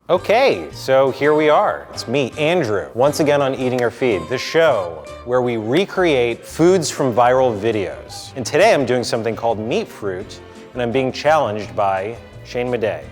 Okay, so here we are. It's me, Andrew, once again on Eating Your Feed, the show where we recreate foods from viral videos. And today I'm doing something called Meat Fruit, and I'm being challenged by Shane Madej.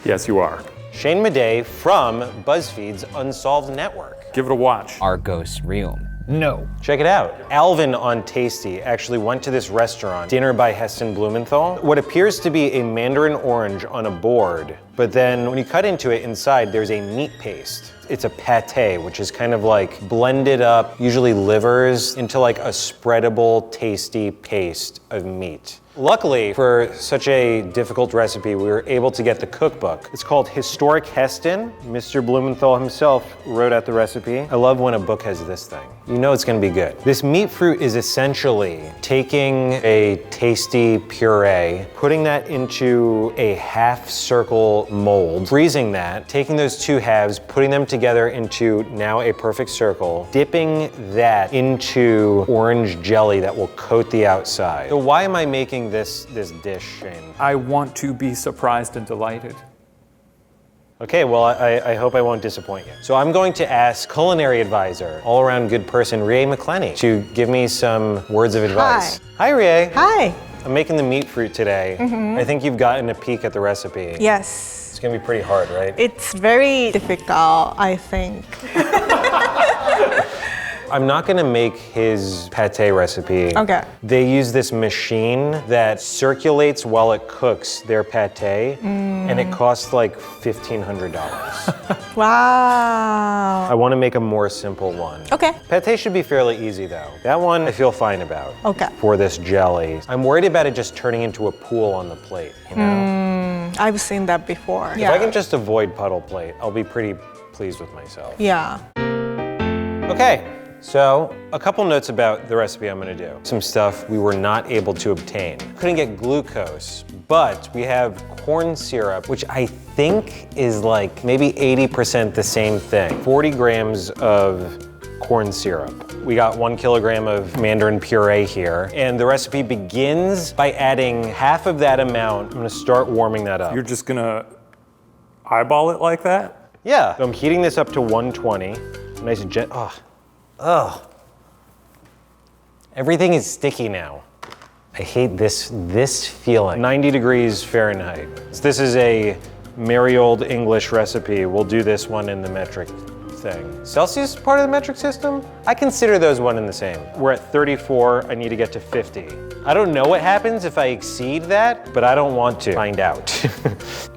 Yes, you are. Shane Madej from BuzzFeed's Unsolved network. Give it a watch. Are ghosts real? No. Check it out. Alvin on Tasty actually went to this restaurant, Dinner by Heston Blumenthal. What appears to be a mandarin orange on a board, but then when you cut into it inside, there's a meat paste. It's a pate, which is kind of like blended up, usually livers, into like a spreadable, tasty paste of meat. Luckily, for such a difficult recipe, we were able to get the cookbook. It's called Historic Heston. Mr. Blumenthal himself wrote out the recipe. I love when a book has this thing. You know it's gonna be good. This meat fruit is essentially taking a tasty puree, putting that into a half circle mold, freezing that, taking those two halves, putting them together into now a perfect circle, dipping that into orange jelly that will coat the outside. So why am I making this dish, Shane? I want to be surprised and delighted. Okay, well, I hope I won't disappoint you. So I'm going to ask culinary advisor, all-around good person, Rie McClenny, to give me some words of advice. Hi, Rie. Hi. I'm making the meat fruit today. I think you've gotten a peek at the recipe. Yes. It's gonna be pretty hard, right? It's very difficult, I think. I'm not gonna make his pate recipe. Okay. They use this machine that circulates while it cooks their pate, and it costs like $1,500. Wow. I wanna make a more simple one. Okay. Pate should be fairly easy though. That one I feel fine about. Okay. For this jelly. I'm worried about it just turning into a pool on the plate, you know? I've seen that before. If I can just avoid puddle plate, I'll be pretty pleased with myself. Yeah. Okay. So, a couple notes about the recipe I'm gonna do. Some stuff we were not able to obtain. Couldn't get glucose, but we have corn syrup, which I think is like maybe 80% the same thing. 40 grams of corn syrup. We got 1 kilogram of mandarin puree here, and the recipe begins by adding half of that amount. I'm gonna start warming that up. You're just gonna eyeball it like that? Yeah. So I'm heating this up to 120. Nice and Ugh. Everything is sticky now. I hate this feeling. 90 degrees Fahrenheit. So this is a merry old English recipe. We'll do this one in the metric thing. Celsius is part of the metric system? I consider those one and the same. We're at 34, I need to get to 50. I don't know what happens if I exceed that, but I don't want to find out.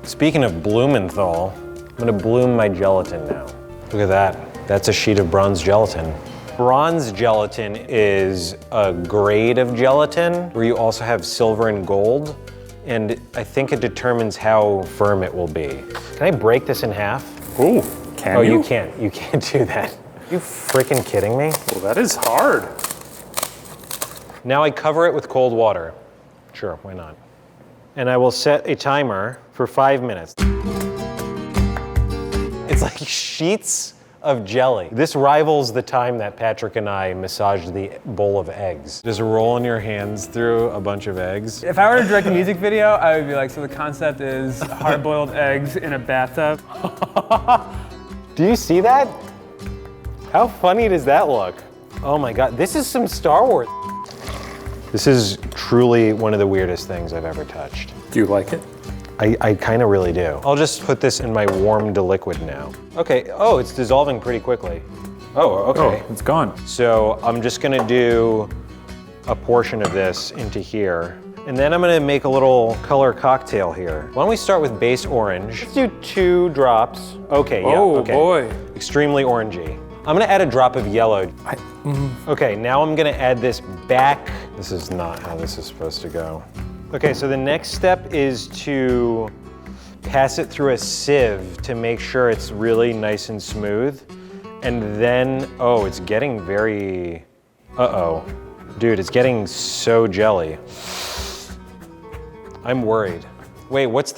Speaking of Blumenthal, I'm gonna bloom my gelatin now. Look at that. That's a sheet of bronze gelatin. Bronze gelatin is a grade of gelatin where you also have silver and gold, and I think it determines how firm it will be. Can I break this in half? Ooh, can you? Oh, you can't. You can't do that. Are you freaking kidding me? Well, that is hard. Now I cover it with cold water. Sure, why not? And I will set a timer for 5 minutes. It's like sheets of jelly. This rivals the time that Patrick and I massaged the bowl of eggs. Just rolling your hands through a bunch of eggs. If I were to direct a music video, I would be like, so the concept is hard-boiled eggs in a bathtub. Do you see that? How funny does that look? Oh my God, this is some Star Wars. This is truly one of the weirdest things I've ever touched. Do you like it? I kind of really do. I'll just put this in my warmed liquid now. Okay, oh, it's dissolving pretty quickly. Oh, okay. Oh, it's gone. So I'm just gonna do a portion of this into here. And then I'm gonna make a little color cocktail here. Why don't we start with base orange? Let's do 2 drops. Okay, yeah, okay. Oh boy. Extremely orangey. I'm gonna add a drop of yellow. Okay, now I'm gonna add this back. This is not how this is supposed to go. Okay, so the next step is to pass it through a sieve to make sure it's really nice and smooth. And then, oh, it's getting very, uh-oh. Dude, it's getting so jelly. I'm worried. Wait, wait a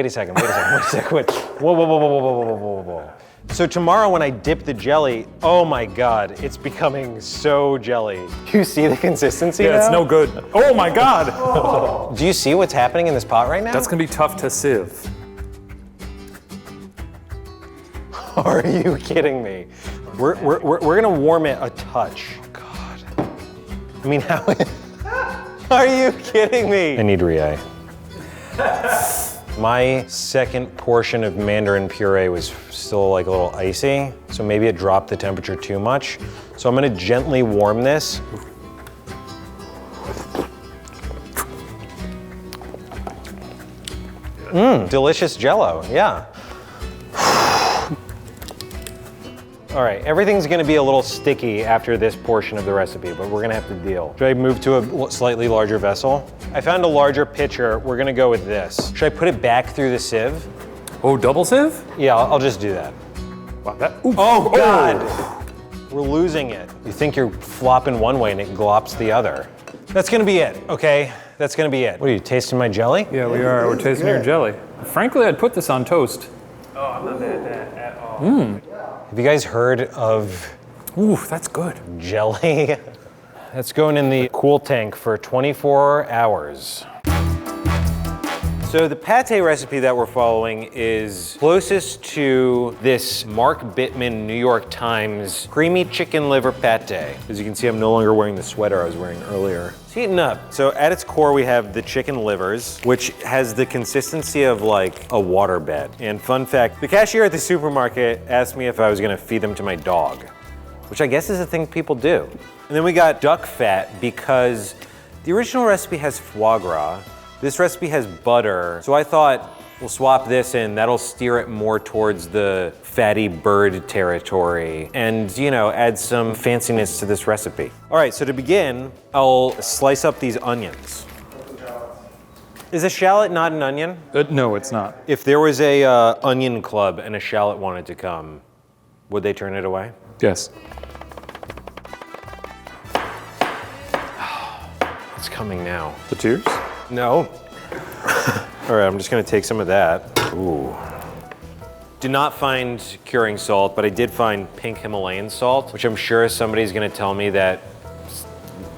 second, wait a second. Whoa. So tomorrow when I dip the jelly, oh my God, it's becoming so jelly. Do you see the consistency Yeah, now? it's no good. Oh my God! Do you see what's happening in this pot right now? That's gonna be tough to sieve. Are you kidding me? We're gonna warm it a touch. God. I mean, how? Are you kidding me? I need Rie. My second portion of mandarin puree was still like a little icy, so maybe it dropped the temperature too much. So I'm gonna gently warm this. Delicious Jell-O, yeah. All right, everything's gonna be a little sticky after this portion of the recipe, but we're gonna have to deal. Should I move to a slightly larger vessel? I found a larger pitcher. We're gonna go with this. Should I put it back through the sieve? Oh, double sieve? Yeah, I'll just do that. Wow, that. Oh, God! We're losing it. You think you're flopping one way and it glops the other. That's gonna be it, okay? That's gonna be it. What are you, tasting my jelly? Yeah, we are. We're tasting your jelly. Frankly, I'd put this on toast. Oh, I'm not mad at that at all. Have you guys heard of Ooh, that's good. jelly? That's going in the cool tank for 24 hours. So the pate recipe that we're following is closest to this Mark Bittman New York Times creamy chicken liver pate. As you can see, I'm no longer wearing the sweater I was wearing earlier. It's heating up. So at its core, we have the chicken livers, which has the consistency of like a waterbed. And fun fact, the cashier at the supermarket asked me if I was gonna feed them to my dog, which I guess is a thing people do. And then we got duck fat because the original recipe has foie gras. This recipe has butter, so I thought we'll swap this in. That'll steer it more towards the fatty bird territory and, you know, add some fanciness to this recipe. All right, so to begin, I'll slice up these onions. Is a shallot not an onion? No, it's not. If there was a onion club and a shallot wanted to come, would they turn it away? Yes. It's coming now. The tears? No. All right, I'm just gonna take some of that. Ooh. Did not find curing salt, but I did find pink Himalayan salt, which I'm sure somebody's gonna tell me that it's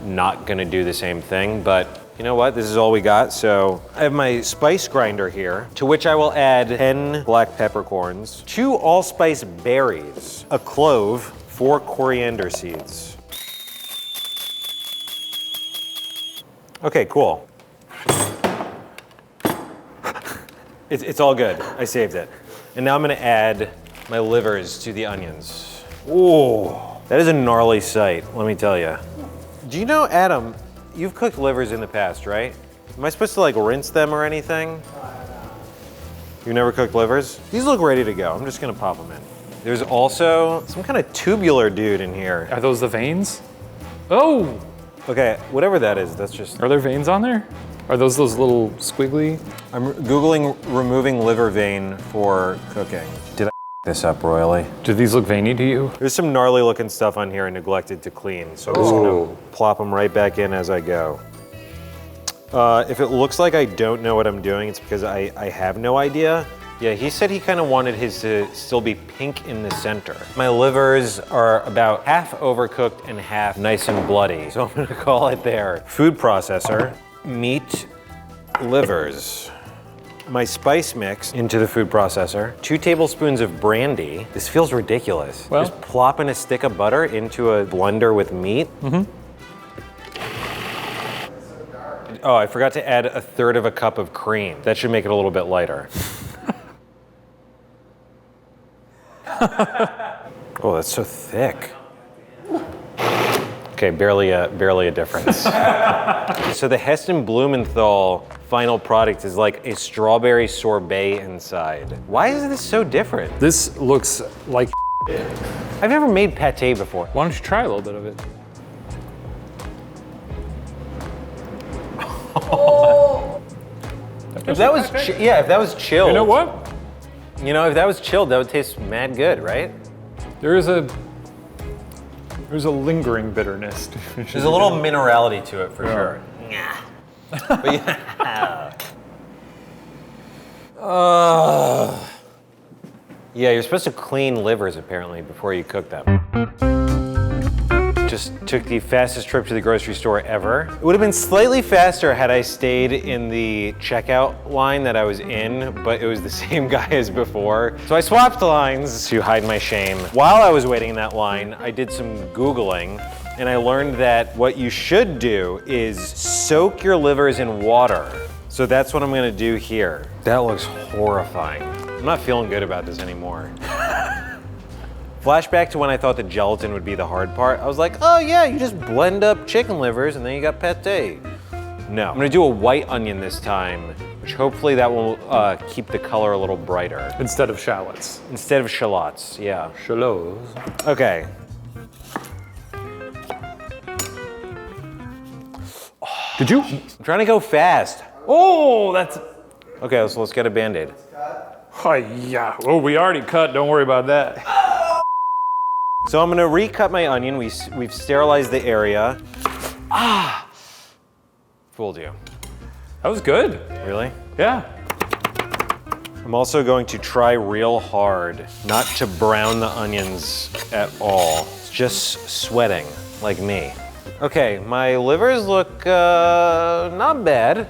not gonna do the same thing, but you know what? This is all we got. So I have my spice grinder here, to which I will add 10 black peppercorns, 2 allspice berries, a clove, 4 coriander seeds. Okay, cool. It's all good. I saved it. And now I'm gonna add my livers to the onions. Ooh, that is a gnarly sight, let me tell you. Do you know, Adam, you've cooked livers in the past, right? Am I supposed to like rinse them or anything? You've never cooked livers? These look ready to go. I'm just gonna pop them in. There's also some kind of tubular dude in here. Are those the veins? Oh! Okay, whatever that is, that's just... Are there veins on there? Are those little squiggly? I'm Googling removing liver vein for cooking. Did I this up royally? Do these look veiny to you? There's some gnarly looking stuff on here I neglected to clean, so I'm just gonna plop them right back in as I go. If it looks like I don't know what I'm doing, it's because I have no idea. Yeah, he said he kind of wanted his to still be pink in the center. My livers are about half overcooked and half nice and bloody, so I'm gonna call it there. Food processor, meat, livers. My spice mix into the food processor, 2 tablespoons of brandy. This feels ridiculous. Well, just plopping a stick of butter into a blender with meat. Oh, I forgot to add 1/3 cup of cream. That should make it a little bit lighter. Oh, that's so thick. Okay, barely a difference. So the Heston Blumenthal final product is like a strawberry sorbet inside. Why is this so different? This looks like I've never made pate before. Why don't you try a little bit of it? If that was if that was chilled. You know what? You know, if that was chilled, that would taste mad good, right? There's a lingering bitterness. There's a little minerality to it for sure. But yeah. Yeah, you're supposed to clean livers apparently before you cook them. Just took the fastest trip to the grocery store ever. It would have been slightly faster had I stayed in the checkout line that I was in, but it was the same guy as before. So I swapped lines to hide my shame. While I was waiting in that line, I did some Googling, and I learned that what you should do is soak your livers in water. So that's what I'm gonna do here. That looks horrifying. I'm not feeling good about this anymore. Flashback to when I thought the gelatin would be the hard part. I was like, oh yeah, you just blend up chicken livers and then you got pate. No, I'm gonna do a white onion this time, which hopefully that will keep the color a little brighter. Instead of shallots. Instead of shallots, yeah. Shallots. Okay. Did you? I'm trying to go fast. Oh, that's. Okay, so let's get a Band-Aid. Yeah. Oh, we already cut. Don't worry about that. So I'm gonna recut my onion. We've sterilized the area. Fooled you. That was good. Really? Yeah. I'm also going to try real hard not to brown the onions at all. Just sweating, like me. Okay, my livers look not bad.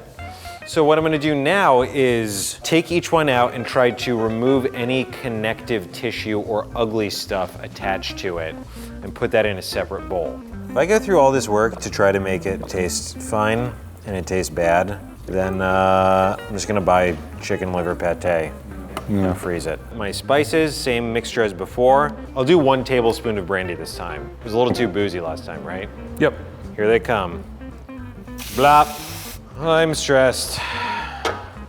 So what I'm gonna do now is take each one out and try to remove any connective tissue or ugly stuff attached to it and put that in a separate bowl. If I go through all this work to try to make it taste fine and it tastes bad, then I'm just gonna buy chicken liver pate and freeze it. My spices, same mixture as before. I'll do 1 tablespoon of brandy this time. It was a little too boozy last time, right? Yep. Here they come. Blop. I'm stressed.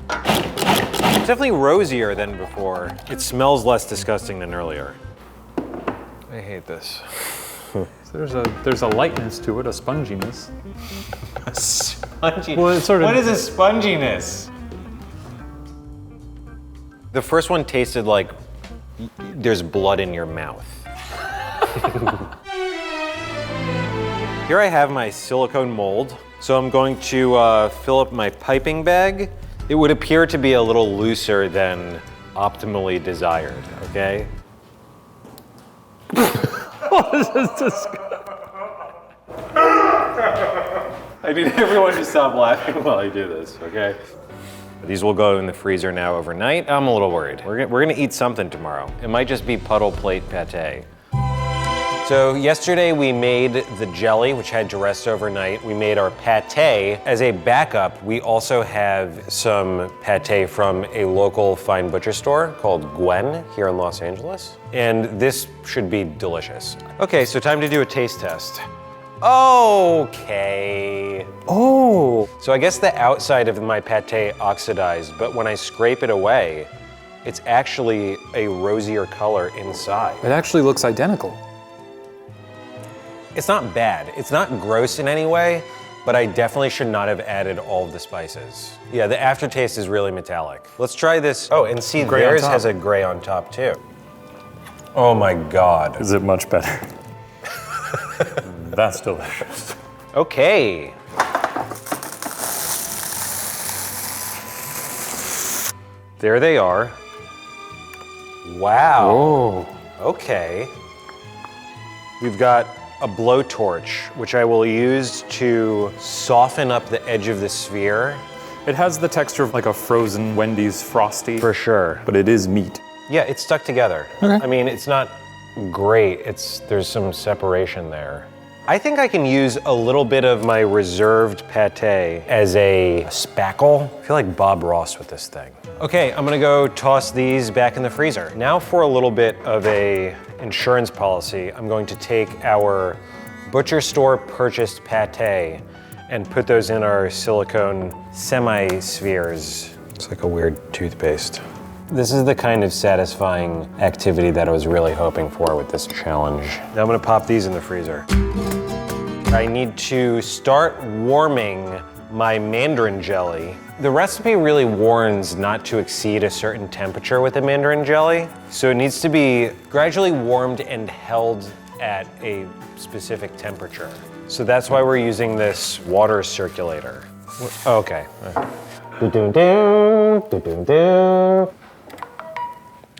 It's definitely rosier than before. It smells less disgusting than earlier. I hate this. There's a lightness to it, a sponginess. A spongy. Well, it's sort of. What is a sponginess? The first one tasted like there's blood in your mouth. Here I have my silicone mold. So I'm going to fill up my piping bag. It would appear to be a little looser than optimally desired, okay? This is disgusting. I need everyone to stop laughing while I do this, okay? These will go in the freezer now overnight. I'm a little worried. We're gonna eat something tomorrow. It might just be puddle plate pate. So yesterday we made the jelly, which had to rest overnight. We made our pate. As a backup, we also have some pate from a local fine butcher store called Gwen here in Los Angeles. And this should be delicious. Okay, so time to do a taste test. Okay. Oh. So I guess the outside of my pate oxidized, but when I scrape it away, it's actually a rosier color inside. It actually looks identical. It's not bad. It's not gross in any way, but I definitely should not have added all of the spices. Yeah, the aftertaste is really metallic. Let's try this. Oh, and see, Gray on theirs top. has a gray on top too. Oh my God. Is it much better? That's delicious. Okay. There they are. Wow. Oh. Okay. We've got a blowtorch, which I will use to soften up the edge of the sphere. It has the texture of like a frozen Wendy's Frosty. For sure. But it is meat. Yeah, it's stuck together. Okay. I mean, it's not great. There's some separation there. I think I can use a little bit of my reserved pate as a spackle. I feel like Bob Ross with this thing. Okay, I'm gonna go toss these back in the freezer. Now for a little bit of a insurance policy, I'm going to take our butcher store purchased pate and put those in our silicone semi-spheres. It's like a weird toothpaste. This is the kind of satisfying activity that I was really hoping for with this challenge. Now I'm gonna pop these in the freezer. I need to start warming my mandarin jelly. The recipe really warns not to exceed a certain temperature with the mandarin jelly, so it needs to be gradually warmed and held at a specific temperature. So that's why we're using this water circulator. Okay.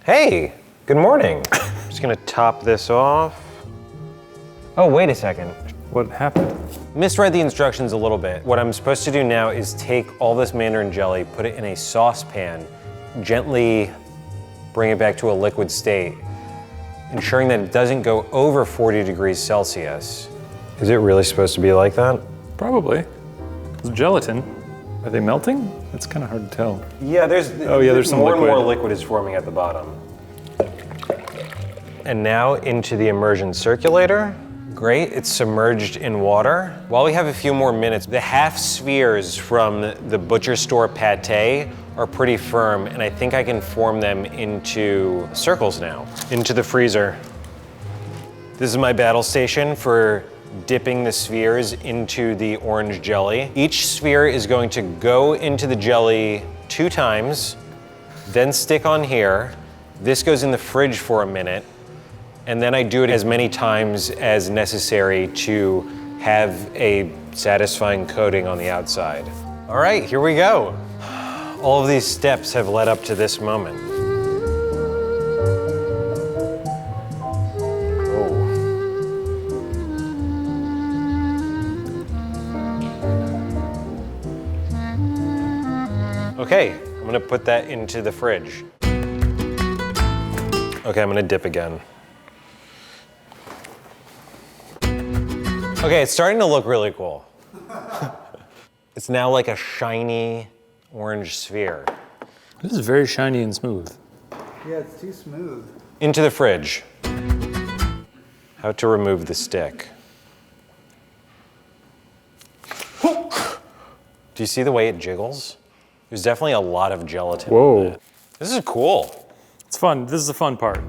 Hey, good morning. I'm just gonna top this off. Oh, wait a second. What happened? Misread the instructions a little bit. What I'm supposed to do now is take all this mandarin jelly, put it in a saucepan, gently bring it back to a liquid state, ensuring that it doesn't go over 40 degrees Celsius. Is it really supposed to be like that? Probably. It's gelatin. Are they melting? It's kind of hard to tell. Yeah, there's some more liquid. and more liquid is forming at the bottom. And now into the immersion circulator. Great, it's submerged in water. While we have a few more minutes, the half spheres from the butcher store pate are pretty firm, and I think I can form them into circles now. Into the freezer. This is my battle station for dipping the spheres into the orange jelly. Each sphere is going to go into the jelly 2 times, then stick on here. This goes in the fridge for a minute, and then I do it as many times as necessary to have a satisfying coating on the outside. All right, here we go. All of these steps have led up to this moment. Okay, I'm gonna put that into the fridge. Okay, I'm gonna dip again. Okay, it's starting to look really cool. It's now like a shiny orange sphere. This is very shiny and smooth. Yeah, it's too smooth. Into the fridge. How to remove the stick. Do you see the way it jiggles? There's definitely a lot of gelatin. Whoa. In it. This is cool. It's fun. This is the fun part.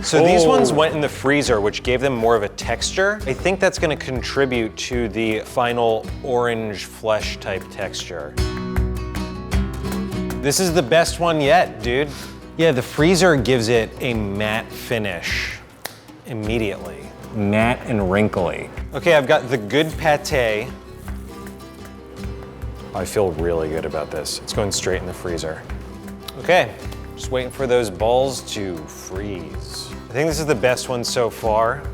So these ones went in the freezer, which gave them more of a texture. I think that's gonna contribute to the final orange flesh type texture. This is the best one yet, dude. Yeah, the freezer gives it a matte finish immediately. Matte and wrinkly. Okay, I've got the good pate. I feel really good about this. It's going straight in the freezer. Okay, just waiting for those balls to freeze. I think this is the best one so far.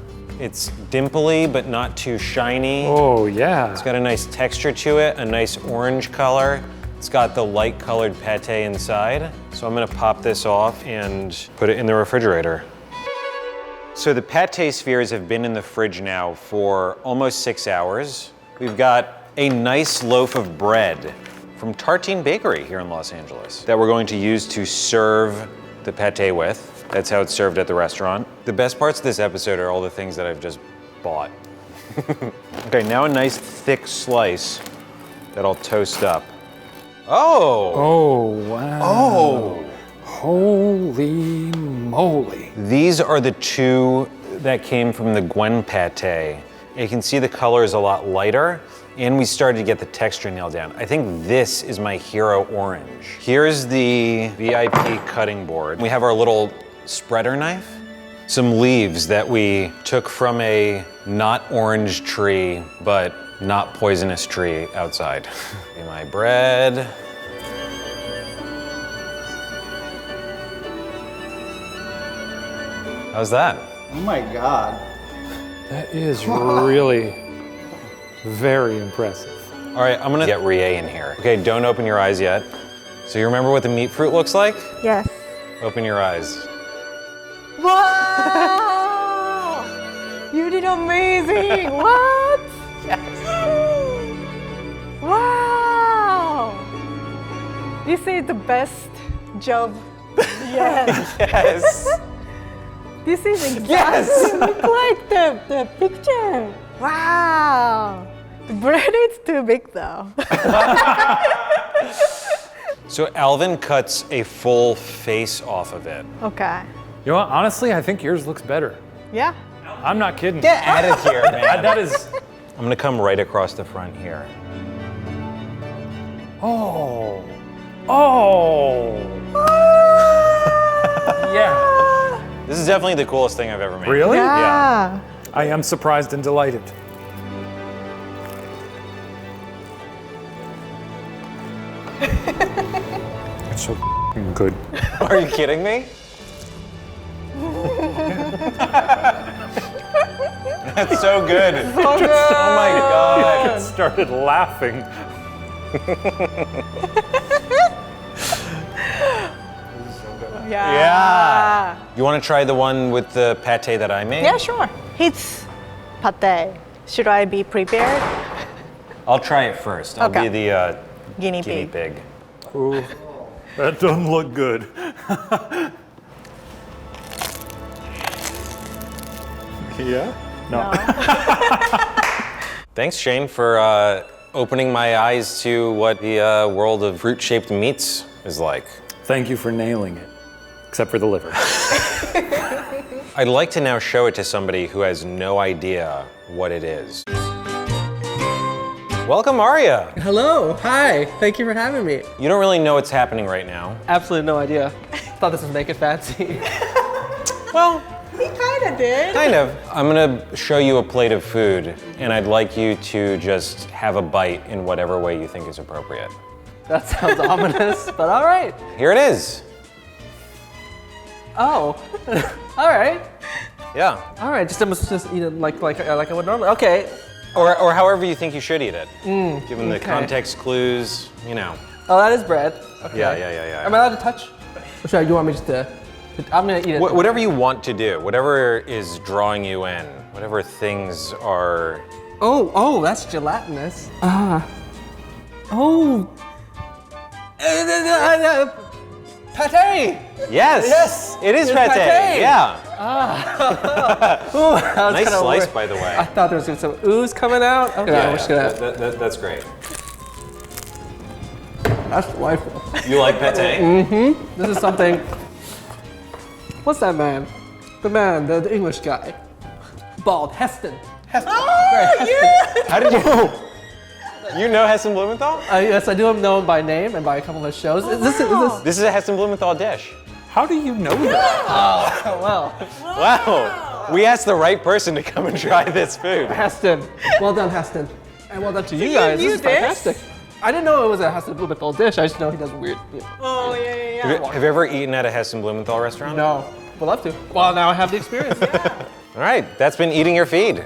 It's dimply, but not too shiny. Oh, yeah. It's got a nice texture to it, a nice orange color. It's got the light colored pate inside. So I'm gonna pop this off and put it in the refrigerator. So the pate spheres have been in the fridge now for almost 6 hours. We've got a nice loaf of bread from Tartine Bakery here in Los Angeles that we're going to use to serve the pate with. That's how it's served at the restaurant. The best parts of this episode are all the things that I've just bought. Okay, now a nice thick slice that I'll toast up. Oh! Oh, wow. Oh! Holy moly. These are the 2 that came from the Gwen pate. You can see the color is a lot lighter, and we started to get the texture nailed down. I think this is my hero orange. Here's the VIP cutting board. We have our little spreader knife, some leaves that we took from a not orange tree, but not poisonous tree outside. My bread. How's that? Oh my God. That is really very impressive. All right, I'm gonna get Rie in here. Okay, don't open your eyes yet. So you remember what the meat fruit looks like? Yes. Open your eyes. Wow! You did amazing! What? Yes. Wow! This is the best job yet. Yes. This is exactly like the picture. Wow! The bread is too big though. So Alvin cuts a full face off of it. Okay. You know what? Honestly, I think yours looks better. Yeah. I'm not kidding. Get out of here, man. That is. I'm gonna come right across the front here. Oh. Oh. Yeah. This is definitely the coolest thing I've ever made. Really? Yeah. I am surprised and delighted. It's so good. Are you kidding me? That's so good. So good. Oh my God. Started laughing. Yeah. You want to try the one with the pate that I made? Yeah, sure. It's pate. Should I be prepared? I'll try it first. I'll Okay. be the Guinea guinea pig. pig. Ooh, that doesn't look good. Yeah? No. Thanks, Shane, for opening my eyes to what the world of fruit-shaped meats is like. Thank you for nailing it, except for the liver. I'd like to now show it to somebody who has no idea what it is. Welcome, Arya. Hello, hi, thank you for having me. You don't really know what's happening right now. Absolutely no idea. Thought this was Make It Fancy. Well, He kind of did. kind of. I'm gonna show you a plate of food, and I'd like you to just have a bite in whatever way you think is appropriate. That sounds ominous, but all right. Here it is. Oh, all right, Yeah. all right. Just eat it like I would normally. Okay. Or however you think you should eat it. Given the okay. context clues, you know. Oh, that is bread. Okay. Yeah. Am I allowed to touch? Or should I, you want me just to? I'm gonna eat it. Whatever you want to do, whatever is drawing you in, whatever things are. Oh, that's gelatinous. Oh. Pate. Yes, it is it's pate. pate. Yeah. Ooh, that was Nice kinda slice, weird. by the way. I thought there was gonna be some ooze coming out. Okay, Yeah, we're just gonna. that's great. That's delightful. You like pate? This is something. What's that man? The man, the English guy. Bald, Heston. Heston. How did you? You know Heston Blumenthal? Yes, I do know him by name and by a couple of his shows. Is this? This is a Heston Blumenthal dish. How do you know that? Oh, well, Wow. We asked the right person to come and try this food. Heston. Well done, Heston. And well done to you guys. knew This is this? fantastic. I didn't know it was a Heston Blumenthal dish. I just know he does weird. Oh, yeah. Have you ever eaten at a Heston Blumenthal restaurant? No, would love to. Well, now I have the experience. All right, that's been Eating Your Feed.